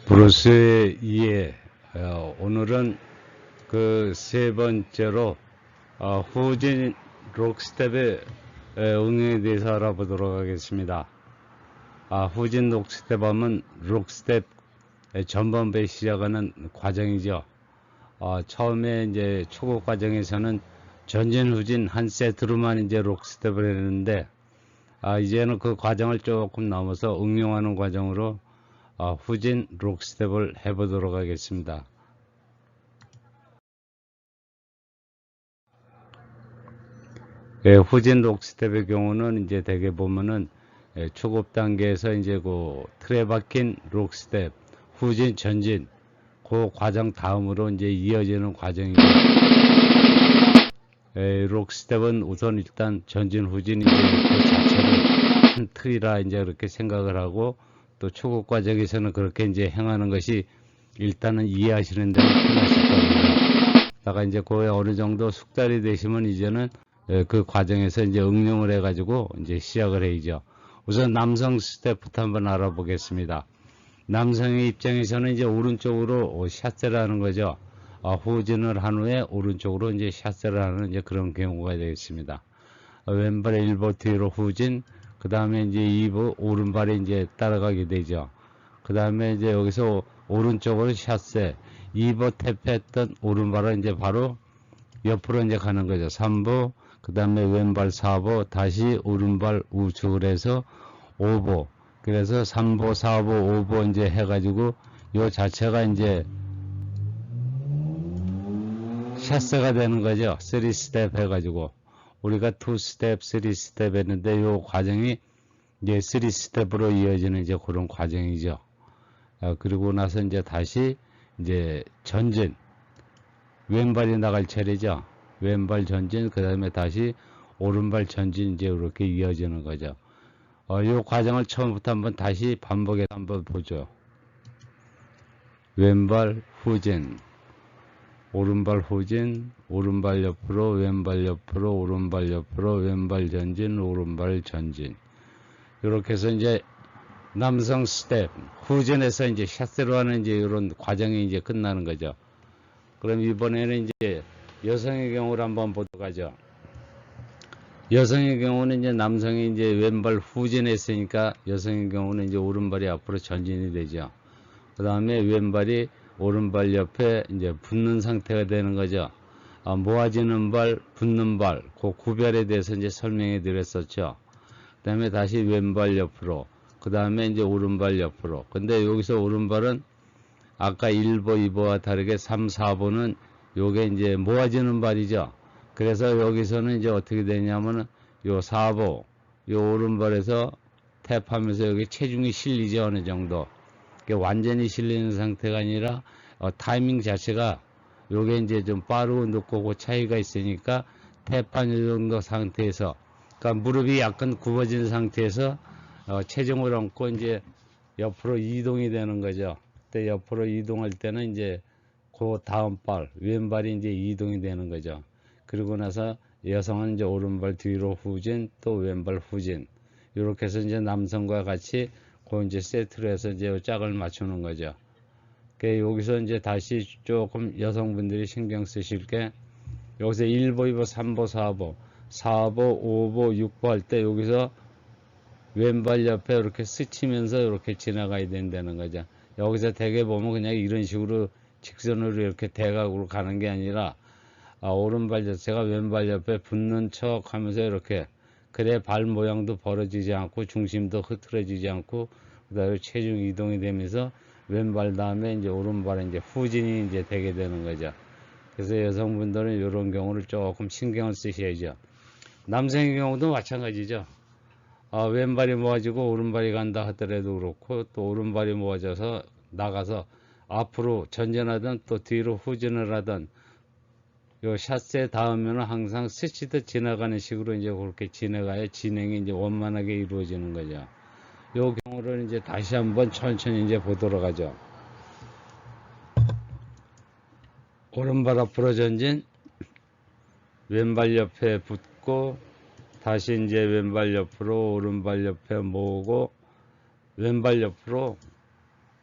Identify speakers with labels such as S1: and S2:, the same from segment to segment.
S1: 브루스 2의 오늘은 그 세 번째로 후진 록스텝의 응용에 대해서 알아보도록 하겠습니다. 후진 록스텝 하면 록스텝 전반부에 시작하는 과정이죠. 처음에 이제 초급 과정에서는 전진 후진 한 세트로만 이제 록스텝을 했는데 이제는 그 과정을 조금 넘어서 응용하는 과정으로 후진 록스텝을 해보도록 하겠습니다. 후진 록스텝의 경우는 이제 대개 보면은 초급 단계에서 이제 그 틀에 박힌 록스텝, 후진, 전진 그 과정 다음으로 이제 이어지는 과정이고, 록스텝은 우선 일단 전진, 후진 이제 그 자체를 한 틀이라 이제 그렇게 생각을 하고, 또 초급 과정에서는 그렇게 이제 행하는 것이 일단은 이해하시는 데는 편하실 겁니다. 다가 이제 그에 어느 정도 숙달이 되시면 이제는 그 과정에서 이제 응용을 해가지고 이제 시작을 해야죠. 우선 남성 스텝부터 한번 알아보겠습니다. 남성의 입장에서는 이제 오른쪽으로 샷세를 하는 거죠. 후진을 한 후에 오른쪽으로 이제 샷세를 하는 이제 그런 경우가 되겠습니다. 왼발에 1보 뒤로 후진, 그 다음에 이제 2보 오른발에 이제 따라가게 되죠. 그 다음에 이제 여기서 오른쪽으로 샷세, 2보 탭했던 오른발은 이제 바로 옆으로 이제 가는 거죠. 3보, 그 다음에 왼발 4보, 다시 오른발 우측을 해서 5보. 그래서 3보, 4보, 5보 이제 해가지고 요 자체가 이제 샷세가 되는 거죠. 3스텝 해가지고. 우리가 2스텝, 3스텝 했는데 요 과정이 이제 3스텝으로 이어지는 이제 그런 과정이죠. 그리고 나서 이제 다시 이제 전진. 왼발이 나갈 차례죠. 왼발 전진, 그 다음에 다시 오른발 전진 이제 이렇게 이어지는 거죠. 이 과정을 처음부터 한번 다시 반복해서 한번 보죠. 왼발 후진, 오른발 후진, 오른발 옆으로, 왼발 옆으로, 오른발 옆으로, 왼발 전진, 오른발 전진. 이렇게 해서 이제 남성 스텝, 후진에서 이제 샷세로 하는 이제 이런 과정이 이제 끝나는 거죠. 그럼 이번에는 이제 여성의 경우를 한번 보도록 하죠. 여성의 경우는 이제 남성이 이제 왼발 후진했으니까 여성의 경우는 이제 오른발이 앞으로 전진이 되죠. 그 다음에 왼발이 오른발 옆에 이제 붙는 상태가 되는 거죠. 모아지는 발, 붙는 발, 그 구별에 대해서 이제 설명해 드렸었죠. 그 다음에 다시 왼발 옆으로, 그 다음에 이제 오른발 옆으로. 근데 여기서 오른발은 아까 1보, 2보와 다르게 3, 4보는 요게 이제 모아지는 발이죠. 그래서 여기서는 이제 어떻게 되냐면은 요 4보, 요 오른발에서 탭하면서 여기 체중이 실리죠. 어느 정도. 완전히 실리는 상태가 아니라 타이밍 자체가 요게 이제 좀 빠르고 늦고 그 차이가 있으니까 탭한 이 정도 상태에서, 그러니까 무릎이 약간 굽어진 상태에서 체중을 얹고 이제 옆으로 이동이 되는 거죠. 그때 옆으로 이동할 때는 이제 그 다음 발, 왼발이 이제 이동이 되는 거죠. 그리고 나서 여성은 이제 오른발 뒤로 후진, 또 왼발 후진. 이렇게 해서 이제 남성과 같이 그 이제 세트로 해서 이제 짝을 맞추는 거죠. 여기서 이제 다시 조금 여성분들이 신경 쓰실 게, 여기서 1보, 2보, 3보, 4보, 4보, 5보, 6보 할 때 여기서 왼발 옆에 이렇게 스치면서 이렇게 지나가야 된다는 거죠. 여기서 대개 보면 그냥 이런 식으로 직선으로 이렇게 대각으로 가는 게 아니라 오른발 자체가 왼발 옆에 붙는 척 하면서 이렇게, 그래 발 모양도 벌어지지 않고 중심도 흐트러지지 않고 그다음에 체중 이동이 되면서 왼발 다음에 이제 오른발에 이제 후진이 이제 되게 되는 거죠. 그래서 여성분들은 이런 경우를 조금 신경을 쓰셔야죠. 남성의 경우도 마찬가지죠. 왼발이 모아지고 오른발이 간다 하더라도 그렇고, 또 오른발이 모아져서 나가서 앞으로 전진하든 또 뒤로 후진을 하든 요 샷세 다음에는 항상 스치듯 지나가는 식으로 이제 그렇게 지나가야 진행이 이제 원만하게 이루어지는 거죠. 요 경우를 이제 다시 한번 천천히 이제 보도록 하죠. 오른발 앞으로 전진, 왼발 옆에 붙고, 다시 이제 왼발 옆으로, 오른발 옆에 모으고, 왼발 옆으로,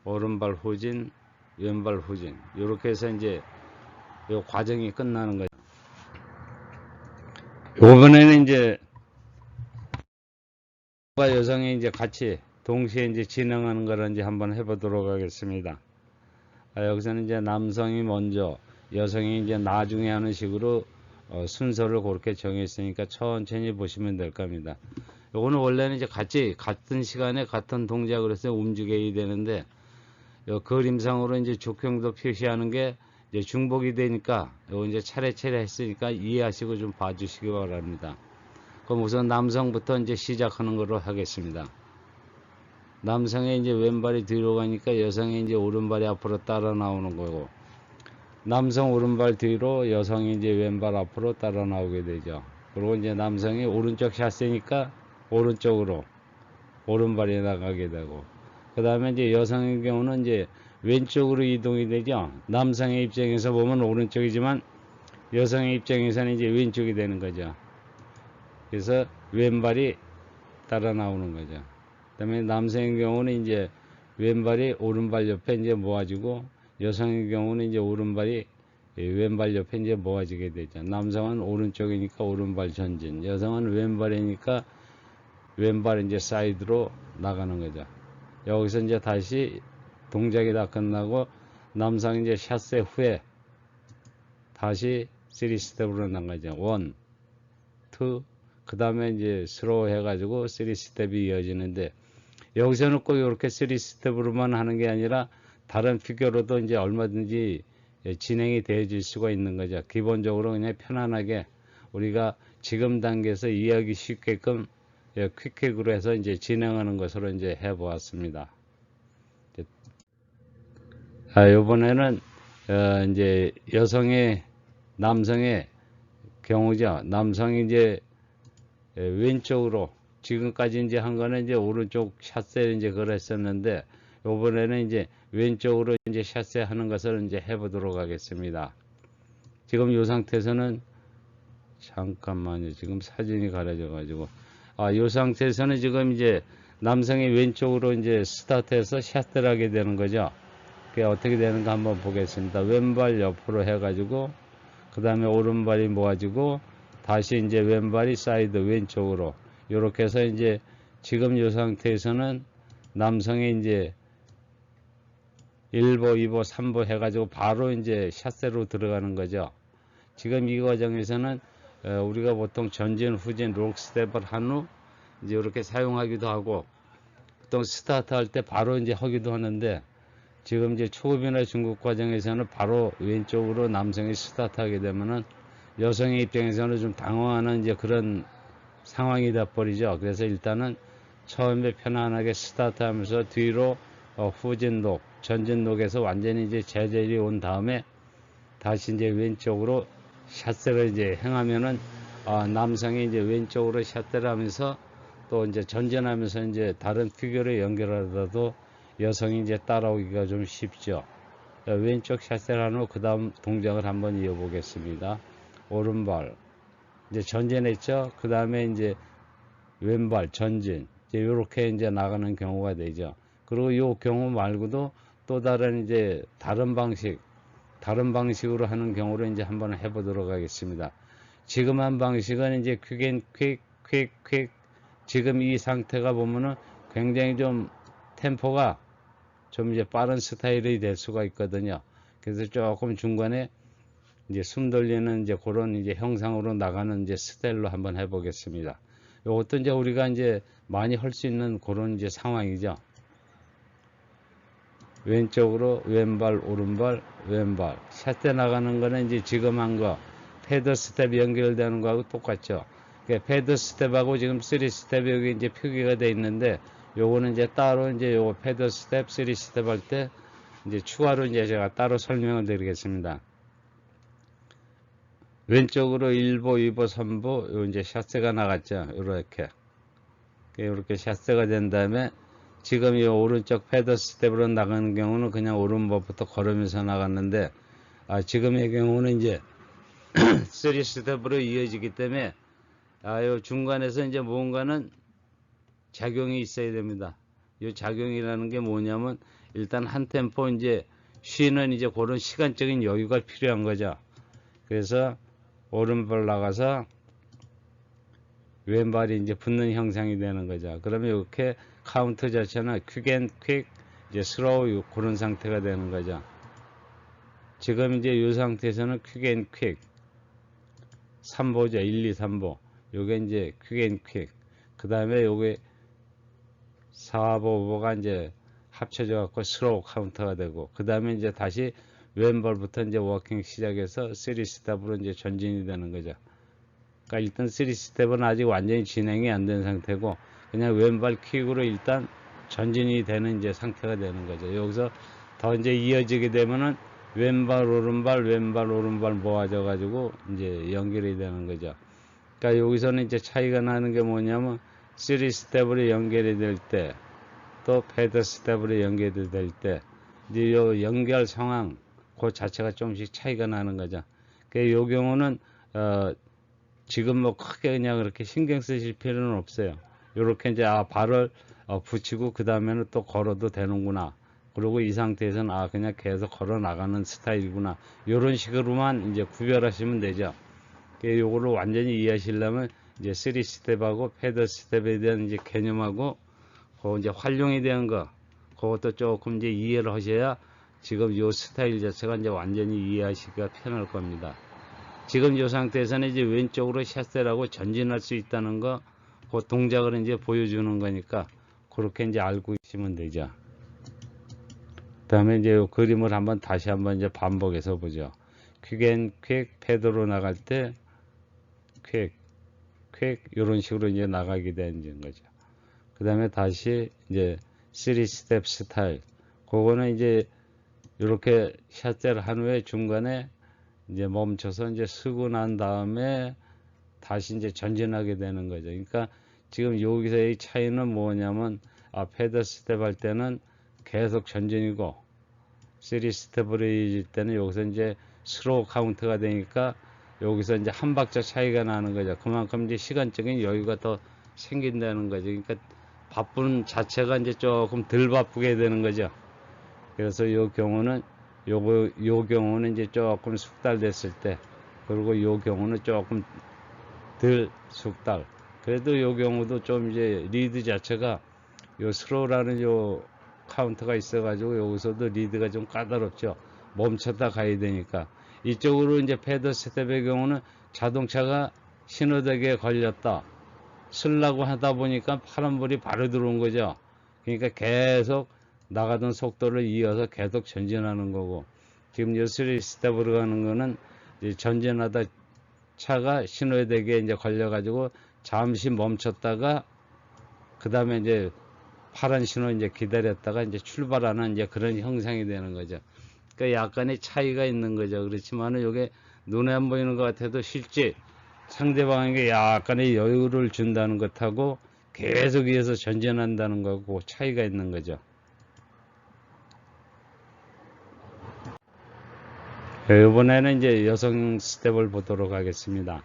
S1: 오른발 후진, 왼발 후진. 이렇게 해서 이제 요 과정이 끝나는 거죠. 이번에는 이제 남과 여성이 이제 같이 동시에 이제 진행하는 거를 이제 한번 해보도록 하겠습니다. 여기서는 이제 남성이 먼저, 여성이 이제 나중에 하는 식으로 순서를 그렇게 정했으니까 천천히 보시면 될 겁니다. 요거는 원래는 이제 같은 시간에 같은 동작을 해서 움직여야 되는데, 요 그림상으로 이제 족형도 표시하는 게 이제 중복이 되니까 요거 이제 차례차례 했으니까 이해하시고 좀 봐주시기 바랍니다. 그럼 우선 남성부터 이제 시작하는 걸로 하겠습니다. 남성의 이제 왼발이 뒤로 가니까 여성의 이제 오른발이 앞으로 따라 나오는 거고, 남성 오른발 뒤로 여성이 이제 왼발 앞으로 따라 나오게 되죠. 그리고 이제 남성이 오른쪽 샷세니까 오른쪽으로 오른발이 나가게 되고, 그 다음에 이제 여성의 경우는 이제 왼쪽으로 이동이 되죠. 남성의 입장에서 보면 오른쪽이지만 여성의 입장에서는 이제 왼쪽이 되는 거죠. 그래서 왼발이 따라 나오는 거죠. 그 다음에 남성의 경우는 이제 왼발이 오른발 옆에 이제 모아지고, 여성의 경우는 이제 오른발이 왼발 옆에 이제 모아지게 되죠. 남성은 오른쪽이니까 오른발 전진, 여성은 왼발이니까 왼발 이제 사이드로 나가는 거죠. 여기서 이제 다시 동작이 다 끝나고 남성이 이제 샷세 후에 다시 3스텝으로 나가죠. 1, 2, 그 다음에 이제 스로우 해가지고 3스텝이 이어지는데, 여기서는 꼭 이렇게 3스텝으로만 하는 게 아니라 다른 피겨로도 이제 얼마든지 진행이 되어질 수가 있는 거죠. 기본적으로 그냥 편안하게 우리가 지금 단계에서 이해하기 쉽게끔 퀵킥으로 해서 이제 진행하는 것으로 이제 해보았습니다. 이번에는 이제 남성의 경우죠. 남성이 이제 왼쪽으로, 지금까지 이제 한 거는 이제 오른쪽 샷세 이제 그랬었는데, 이번에는 이제 왼쪽으로 이제 샷세 하는 것을 이제 해보도록 하겠습니다. 지금 이 상태에서는, 잠깐만요. 지금 사진이 가려져 가지고, 이 상태에서는 지금 이제 남성이 왼쪽으로 이제 스타트해서 샷을 하게 되는 거죠. 그게 어떻게 되는가 한번 보겠습니다. 왼발 옆으로 해가지고, 그 다음에 오른발이 모아지고, 다시 이제 왼발이 사이드 왼쪽으로, 이렇게 해서 이제 지금 이 상태에서는 남성이 이제 1보, 2보, 3보 해가지고 바로 이제 샷세로 들어가는 거죠. 지금 이 과정에서는 우리가 보통 전진, 후진, 록스텝을 한 후 이제 이렇게 사용하기도 하고, 보통 스타트 할 때 바로 이제 하기도 하는데, 지금 이제 초급이나 중급 과정에서는 바로 왼쪽으로 남성이 스타트하게 되면은 여성의 입장에서는 좀 당황하는 이제 그런 상황이 돼버리죠. 그래서 일단은 처음에 편안하게 스타트하면서 뒤로 후진독, 전진독에서 완전히 이제 제절이 온 다음에 다시 이제 왼쪽으로 샷세를 이제 행하면은 남성이 이제 왼쪽으로 샷세를 하면서 또 이제 전진하면서 이제 다른 피겨를 연결하더라도 여성이 이제 따라오기가 좀 쉽죠. 왼쪽 샷세를 한 후 그 다음 동작을 한번 이어보겠습니다. 오른발 이제 전진했죠. 그 다음에 이제 왼발 전진, 이제 이렇게 이제 나가는 경우가 되죠. 그리고 이 경우 말고도 또 다른 이제 다른 방식으로 하는 경우를 이제 한번 해보도록 하겠습니다. 지금 한 방식은 이제 퀵. 지금 이 상태가 보면은 굉장히 좀 템포가 좀 이제 빠른 스타일이 될 수가 있거든요. 그래서 조금 중간에 이제 숨 돌리는 이제 그런 이제 형상으로 나가는 이제 스타일로 한번 해보겠습니다. 이것도 이제 우리가 이제 많이 할 수 있는 그런 이제 상황이죠. 왼쪽으로 왼발, 오른발, 왼발. 샷대 나가는 거는 이제 지금 한 거, 패드 스텝 연결되는 거하고 똑같죠. 그러니까 패드 스텝하고 지금 3스텝이 여기 이제 표기가 되어 있는데, 요거는 이제 따로 이제 요 패드 스텝, 3스텝 할 때 이제 추가로 이제 제가 따로 설명을 드리겠습니다. 왼쪽으로 1보, 2보, 3보, 요 이제 샷세가 나갔죠. 이렇게 샷세가 된 다음에 지금 이 오른쪽 패드 스텝으로 나가는 경우는 그냥 오른발부터 걸으면서 나갔는데, 지금의 경우는 이제 3스텝으로 이어지기 때문에 요 중간에서 이제 뭔가는 작용이 있어야 됩니다. 이 작용이라는 게 뭐냐면 일단 한 템포 이제 쉬는 이제 그런 시간적인 여유가 필요한 거죠. 그래서 오른발 나가서 왼발이 이제 붙는 형상이 되는 거죠. 그러면 이렇게 카운트 자체는 퀵 앤 퀵, 이제 슬로우 그런 상태가 되는 거죠. 지금 이제 이 상태에서는 퀵 앤 퀵 3보죠. 1, 2, 3보. 요게 이제 퀵 앤 퀵. 그 다음에 요게 4보, 5보가 이제 합쳐져 갖고 슬로우 카운터가 되고, 그 다음에 이제 다시 왼발부터 이제 워킹 시작해서 3스텝으로 이제 전진이 되는 거죠. 그러니까 일단 3스텝은 아직 완전히 진행이 안 된 상태고, 그냥 왼발 킥으로 일단 전진이 되는 이제 상태가 되는 거죠. 여기서 더 이제 이어지게 되면은 왼발, 오른발, 왼발, 오른발 모아져 가지고 이제 연결이 되는 거죠. 그러니까 여기서는 이제 차이가 나는 게 뭐냐면 3스텝으로 연결이 될 때, 또 패드 스텝으로 연결이 될 때, 이제 요 연결 상황, 그 자체가 조금씩 차이가 나는 거죠. 그 요 경우는, 지금 뭐 크게 그냥 그렇게 신경 쓰실 필요는 없어요. 요렇게 이제, 발을 붙이고, 그 다음에는 또 걸어도 되는구나. 그리고 이 상태에서는, 그냥 계속 걸어 나가는 스타일이구나. 요런 식으로만 이제 구별하시면 되죠. 요거를 완전히 이해하시려면, 이제 3스텝하고 패드 스텝에 대한 이제 개념하고, 그 이제 활용에 대한 거, 그것도 조금 이제 이해를 하셔야 지금 요 스타일 자체가 이제 완전히 이해하시기가 편할 겁니다. 지금 이 상태에서는 이제 왼쪽으로 샷세라고 전진할 수 있다는 거, 그 동작을 이제 보여주는 거니까, 그렇게 이제 알고 계시면 되죠. 그 다음에 이제 요 그림을 다시 한번 이제 반복해서 보죠. 퀵앤 퀵, 패드로 나갈 때, 퀵, 퀵, 요런 식으로 이제 나가게 되는 거죠. 그 다음에 다시 이제 3스텝 스타일, 그거는 이제 이렇게 샷세를 한 후에 중간에 이제 멈춰서 이제 쓰고 난 다음에 다시 이제 전진하게 되는 거죠. 그러니까 지금 여기서의 차이는 뭐냐면, 패드 스텝 할 때는 계속 전진이고, 3스텝으로 이어질 때는 여기서 이제 슬로우 카운트가 되니까 여기서 이제 한 박자 차이가 나는 거죠. 그만큼 이제 시간적인 여유가 더 생긴다는 거죠. 그러니까 바쁜 자체가 이제 조금 덜 바쁘게 되는 거죠. 그래서 요 경우는 요 경우는 이제 조금 숙달됐을 때, 그리고 요 경우는 조금 덜 숙달. 그래도 요 경우도 좀 이제 리드 자체가 요 슬로우라는 요 카운트가 있어가지고 여기서도 리드가 좀 까다롭죠. 멈췄다 가야 되니까. 이쪽으로 이제 패드 스텝의 경우는 자동차가 신호대기에 걸렸다. 쓰려고 하다 보니까 파란불이 바로 들어온 거죠. 그러니까 계속 나가던 속도를 이어서 계속 전진하는 거고, 지금 요 3스텝으로 가는 거는 이제 전진하다 차가 신호대기에 이제 걸려가지고 잠시 멈췄다가 그 다음에 이제 파란 신호 이제 기다렸다가 이제 출발하는 이제 그런 형상이 되는 거죠. 그러니까 약간의 차이가 있는 거죠. 그렇지만은 이게 눈에 안 보이는 것 같아도 실제 상대방에게 약간의 여유를 준다는 것하고 계속 위해서 전진한다는 거하고 차이가 있는 거죠. 이번에는 이제 여성 스텝을 보도록 하겠습니다.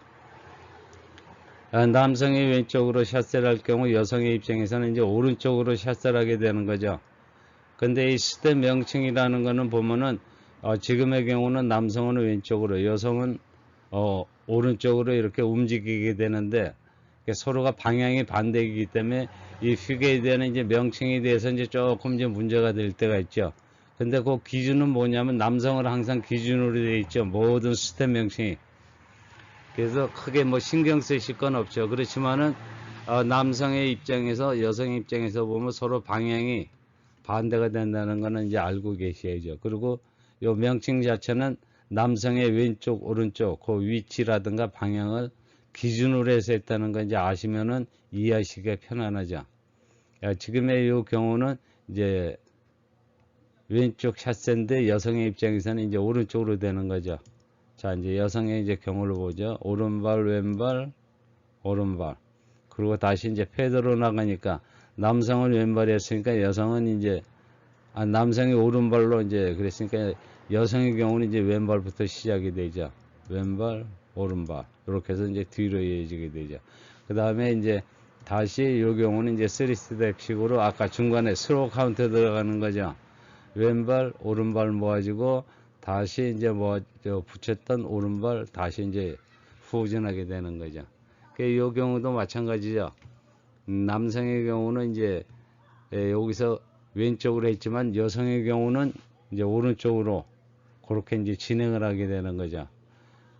S1: 남성이 왼쪽으로 샷세를 할 경우 여성의 입장에서는 이제 오른쪽으로 샷세를 하게 되는 거죠. 근데 이 스텝 명칭이라는 거는 보면은 지금의 경우는 남성은 왼쪽으로, 여성은 오른쪽으로 이렇게 움직이게 되는데, 서로가 방향이 반대이기 때문에 이 휘게에 대한 이제 명칭에 대해서 이제 조금 이제 문제가 될 때가 있죠. 근데 그 기준은 뭐냐면 남성을 항상 기준으로 되어 있죠. 모든 스텝 명칭이. 그래서 크게 뭐 신경 쓰실 건 없죠. 그렇지만은 남성의 입장에서 여성의 입장에서 보면 서로 방향이 반대가 된다는 거는 이제 알고 계셔야죠. 그리고 요 명칭 자체는 남성의 왼쪽, 오른쪽 그 위치라든가 방향을 기준으로 해서 했다는 거 이제 아시면은 이해하시기가 편안하죠. 지금의 이 경우는 이제 왼쪽 샷세인데 여성의 입장에서는 이제 오른쪽으로 되는 거죠. 자, 이제 여성의 이제 경우를 보죠. 오른발, 왼발, 오른발. 그리고 다시 이제 패드로 나가니까 남성은 왼발이 했으니까 여성은 이제, 남성이 오른발로 이제 그랬으니까 여성의 경우는 이제 왼발부터 시작이 되죠. 왼발, 오른발. 이렇게 해서 이제 뒤로 이어지게 되죠. 그 다음에 이제 다시 이 경우는 이제 3스텝식으로 아까 중간에 슬로우 카운트 들어가는 거죠. 왼발 오른발 모아지고 다시 이제 붙였던 오른발 다시 이제 후진하게 되는 거죠. 이 경우도 마찬가지죠. 남성의 경우는 이제 여기서 왼쪽으로 했지만 여성의 경우는 이제 오른쪽으로 그렇게 이제 진행을 하게 되는 거죠.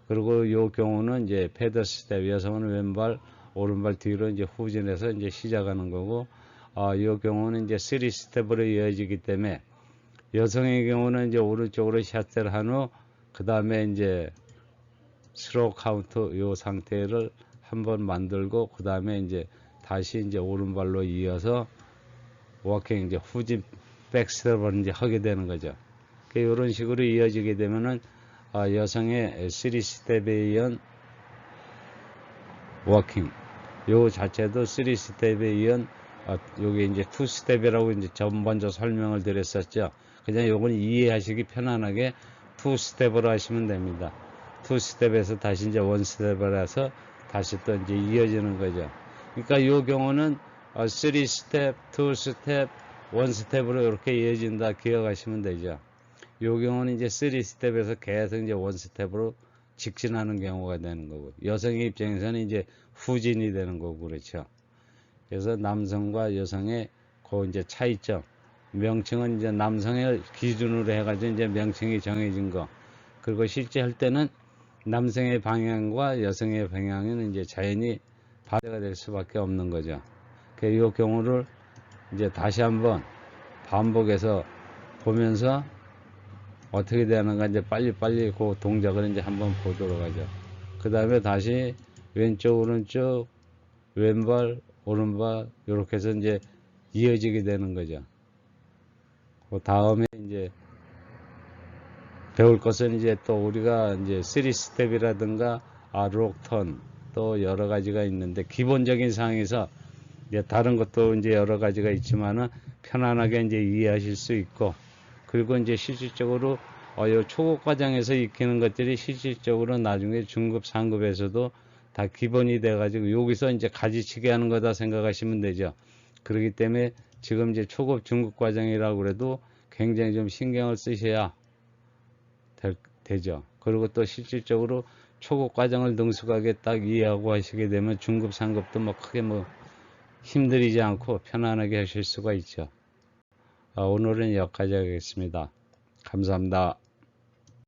S1: 그리고 이 경우는 이제 패더 스텝, 여성은 왼발 오른발 뒤로 이제 후진해서 이제 시작하는 거고, 이 경우는 이제 3스텝으로 이어지기 때문에 여성의 경우는 이제 오른쪽으로 샷을 한 후, 그 다음에 이제 스로우 카운트 이 상태를 한번 만들고, 그 다음에 이제 다시 이제 오른발로 이어서 워킹 이제 후진 백스텝을 이제 하게 되는 거죠. 이런 식으로 이어지게 되면은 여성의 3스텝에 의한 워킹 요 자체도 3스텝에 의한 요게 이제 2스텝이라고 이제 먼저 설명을 드렸었죠. 그냥 요건 이해하시기 편안하게 2스텝으로 하시면 됩니다. 2스텝에서 다시 이제 1스텝을 해서 다시 또 이제 이어지는 거죠. 그러니까 요 경우는 3스텝, 2스텝, 1스텝으로 이렇게 이어진다 기억하시면 되죠. 요 경우는 이제 3스텝에서 계속 이제 1스텝으로 직진하는 경우가 되는 거고, 여성의 입장에서는 이제 후진이 되는 거고, 그렇죠. 그래서 남성과 여성의 그 이제 차이점, 명칭은 이제 남성의 기준으로 해가지고 이제 명칭이 정해진 거, 그리고 실제 할 때는 남성의 방향과 여성의 방향은 이제 자연히 반대가 될 수밖에 없는 거죠. 이 경우를 이제 다시 한번 반복해서 보면서 어떻게 되는가 이제 빨리빨리 그 동작을 이제 한번 보도록 하죠. 그 다음에 다시 왼쪽 오른쪽 왼발 오른발 이렇게 해서 이제 이어지게 되는 거죠. 그 다음에 이제 배울 것은 이제 또 우리가 이제 3스텝이라든가 록턴 또 여러 가지가 있는데, 기본적인 상황에서 이제 다른 것도 이제 여러 가지가 있지만은 편안하게 이제 이해하실 수 있고, 그리고 이제 실질적으로 요 초급 과정에서 익히는 것들이 실질적으로 나중에 중급 상급에서도 다 기본이 돼 가지고 여기서 이제 가지치기 하는 거다 생각하시면 되죠. 그렇기 때문에 지금 이제 초급 중급 과정이라고 그래도 굉장히 좀 신경을 쓰셔야 되죠. 그리고 또 실질적으로 초급 과정을 능숙하게 딱 이해하고 하시게 되면 중급 상급도 뭐 크게 뭐 힘들이지 않고 편안하게 하실 수가 있죠. 오늘은 여기까지 하겠습니다. 감사합니다.